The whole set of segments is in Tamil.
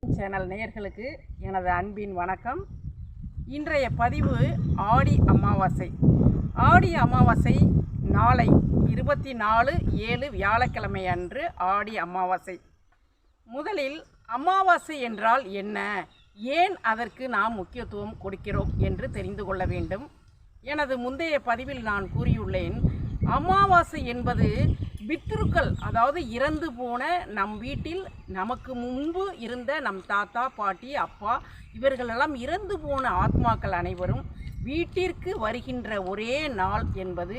சேனல் நேயர்களுக்கு எனது அன்பின் வணக்கம். இன்றைய பதிவு ஆடி அமாவாசை. ஆடி அமாவாசை நாளை 24/7 வியாழக்கிழமை அன்று ஆடி அமாவாசை. முதலில் அமாவாசை என்றால் என்ன, ஏன் அதற்கு நாம் முக்கியத்துவம் கொடுக்கிறோம் என்று தெரிந்து கொள்ள வேண்டும். எனது முந்தைய பதிவில் நான் கூறியுள்ளேன், அமாவாசை என்பது பித்ருக்கள், அதாவது இறந்து போன நம் வீட்டில் நமக்கு முன்பு இருந்த நம் தாத்தா பாட்டி அப்பா இவர்களெல்லாம் இறந்து போன ஆத்மாக்கள் அனைவரும் வீட்டிற்கு வருகின்ற ஒரே நாள் என்பது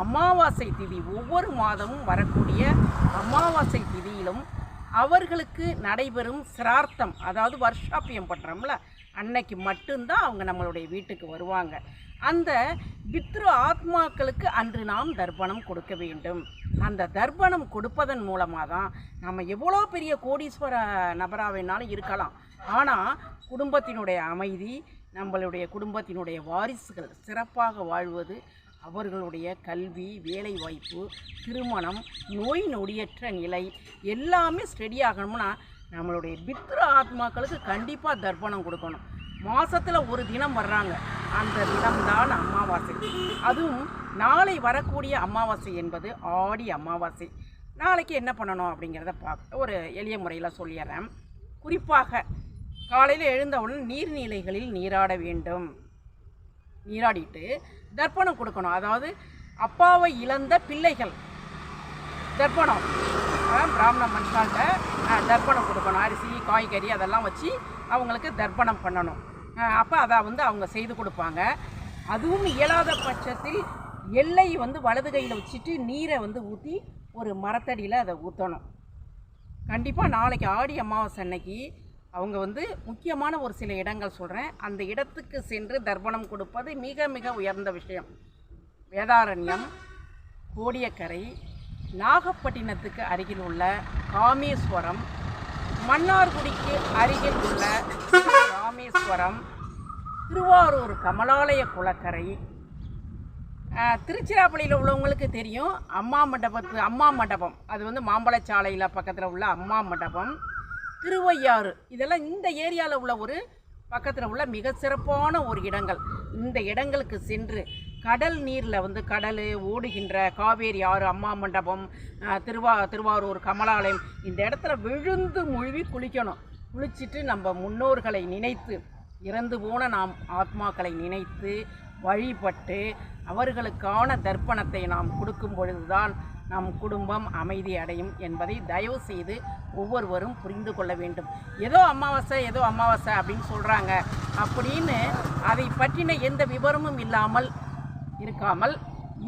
அமாவாசை திதி. ஒவ்வொரு மாதமும் வரக்கூடிய அமாவாசை திதியிலும் அவர்களுக்கு நடைபெறும் சிரார்த்தம், அதாவது வர்ஷாப்பியம் பண்ணுறோம்ல, அன்னைக்கு மட்டும்தான் அவங்க நம்மளுடைய வீட்டுக்கு வருவாங்க. அந்த பித்ரு ஆத்மாக்களுக்கு அன்று நாம் தர்ப்பணம் கொடுக்க வேண்டும். அந்த தர்ப்பணம் கொடுப்பதன் மூலமாக தான் நம்ம எவ்வளோ பெரிய கோடீஸ்வர நபராக வேணாலும் இருக்கலாம், ஆனால் குடும்பத்தினுடைய அமைதி, நம்மளுடைய குடும்பத்தினுடைய வாரிசுகள் சிறப்பாக வாழ்வது, அவர்களுடைய கல்வி, வேலைவாய்ப்பு, திருமணம், நோய் நொடியற்ற நிலை எல்லாமே ஸ்டெடி ஆகணும்னா நம்மளுடைய பித்ரு ஆத்மாக்களுக்கு கண்டிப்பாக தர்ப்பணம் கொடுக்கணும். மாதத்தில் ஒரு தினம் வர்றாங்க, அந்த தினம்தான் அமாவாசை. அதுவும் நாளை வரக்கூடிய அமாவாசை என்பது ஆடி அமாவாசை. நாளைக்கு என்ன பண்ணணும் அப்படிங்கிறத பார்க்க ஒரு எளிய முறையில் சொல்லிடுறேன். குறிப்பாக காலையில் எழுந்தவுடன் நீர்நிலைகளில் நீராட வேண்டும். நீராடிட்டு தர்ப்பணம் கொடுக்கணும். அதாவது அப்பாவை இழந்த பிள்ளைகள் தர்ப்பணம், பிராமண மனுஷால்கிட்ட தர்ப்பணம் கொடுக்கணும். அரிசி காய்கறி அதெல்லாம் வச்சு அவங்களுக்கு தர்ப்பணம் பண்ணணும். அப்போ அதை அவங்க செய்து கொடுப்பாங்க. அதுவும் இயலாத பட்சத்தில் எல்லை வலது கையில் வச்சுட்டு நீரை ஊற்றி ஒரு மரத்தடியில் அதை ஊற்றணும். கண்டிப்பாக நாளைக்கு ஆடி அமாவாசை அன்னைக்கு அவங்க முக்கியமான ஒரு சில இடங்கள் சொல்கிறேன், அந்த இடத்துக்கு சென்று தர்ப்பணம் கொடுப்பது மிக மிக உயர்ந்த விஷயம். வேதாரண்யம், கோடியக்கரை, நாகப்பட்டினத்துக்கு அருகில் உள்ள காமேஸ்வரம், மன்னார்குடிக்கு அருகில் உள்ள ராமேஸ்வரம், திருவாரூர் கமலாலய குளக்கரை, திருச்சிராப்பள்ளியில் உள்ளவங்களுக்கு தெரியும் அம்மா மண்டபம், அது மாம்பழச்சாலையில் பக்கத்தில் உள்ள அம்மா மண்டபம், திருவையாறு, இதெல்லாம் இந்த ஏரியாவில் உள்ள ஒரு பக்கத்தில் உள்ள மிக சிறப்பான ஒரு இடங்கள். இந்த இடங்களுக்கு சென்று கடல் நீரில் கடல் ஓடுகின்ற காவேரி ஆறு, அம்மா மண்டபம், திருவாரூர் கமலாலயம், இந்த இடத்துல விழுந்து முழுவி குளிக்கணும். குளிச்சுட்டு நம்ம முன்னோர்களை நினைத்து, இறந்து போன நாம் ஆத்மாக்களை நினைத்து வழிபட்டு அவர்களுக்கான தர்ப்பணத்தை நாம் கொடுக்கும் பொழுதுதான் நம் குடும்பம் அமைதி அடையும் என்பதை தயவு செய்து ஒவ்வொருவரும் புரிந்து கொள்ள வேண்டும். ஏதோ அமாவாசை அப்படின்னு சொல்கிறாங்க அப்படின்னு அதை பற்றின எந்த விவரமும் இல்லாமல் இருக்காமல்,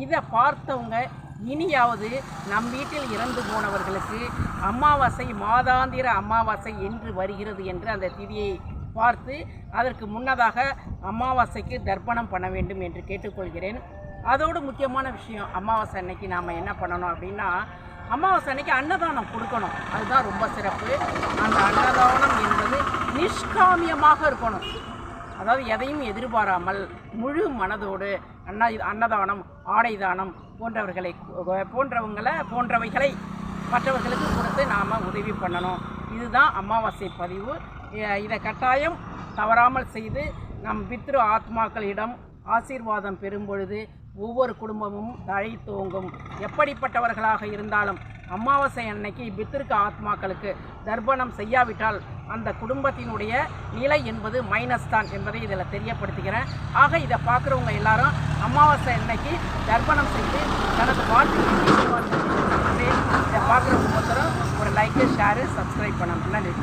இதை பார்த்தவங்க இனியாவது நம் வீட்டில் இறந்து போனவர்களுக்கு அமாவாசை, மாதாந்திர அமாவாசை என்று வருகிறது என்று அந்த திதியை பார்த்து அதற்கு முன்னதாக அமாவாசைக்கு தர்ப்பணம் பண்ண வேண்டும் என்று கேட்டுக்கொள்கிறேன். அதோடு முக்கியமான விஷயம், அமாவாசை அன்னைக்கு நாம் என்ன பண்ணணும் அப்படின்னா, அமாவாசை அன்னைக்கு அன்னதானம் கொடுக்கணும். அதுதான் ரொம்ப சிறப்பு. அந்த அன்னதானம் என்பது நிஷ்காமியமாக இருக்கணும். அதாவது எதையும் எதிர்பாராமல் முழு மனதோடு அன்னதானம், ஆடை தானம் போன்றவைகளை மற்றவர்களுக்கு கொடுத்து நாம் உதவி பண்ணணும். இதுதான் அமாவாசை பதிவு. இதை கட்டாயம் தவறாமல் செய்து நம் பித்ரு ஆத்மாக்களிடம் ஆசீர்வாதம் பெறும் பொழுது ஒவ்வொரு குடும்பமும் தழைத்தோங்கும். எப்படிப்பட்டவர்களாக இருந்தாலும் அமாவாசை அன்னைக்கு பித்ருக்கு ஆத்மாக்களுக்கு தர்ப்பணம் செய்யாவிட்டால் அந்த குடும்பத்தினுடைய நிலை என்பது மைனஸ் தான் என்பதை இதில் தெரியப்படுத்துகிறேன். ஆக இதை பார்க்குறவங்க எல்லாரும் அமாவாசை அன்னைக்கு தர்ப்பணம் செய்து தனது வாழ்க்கையை இதை பார்க்குறவங்க ஒருத்தரும் ஒரு லைக்கு, ஷேரு, சப்ஸ்கிரைப் பண்ணணும். நன்றி.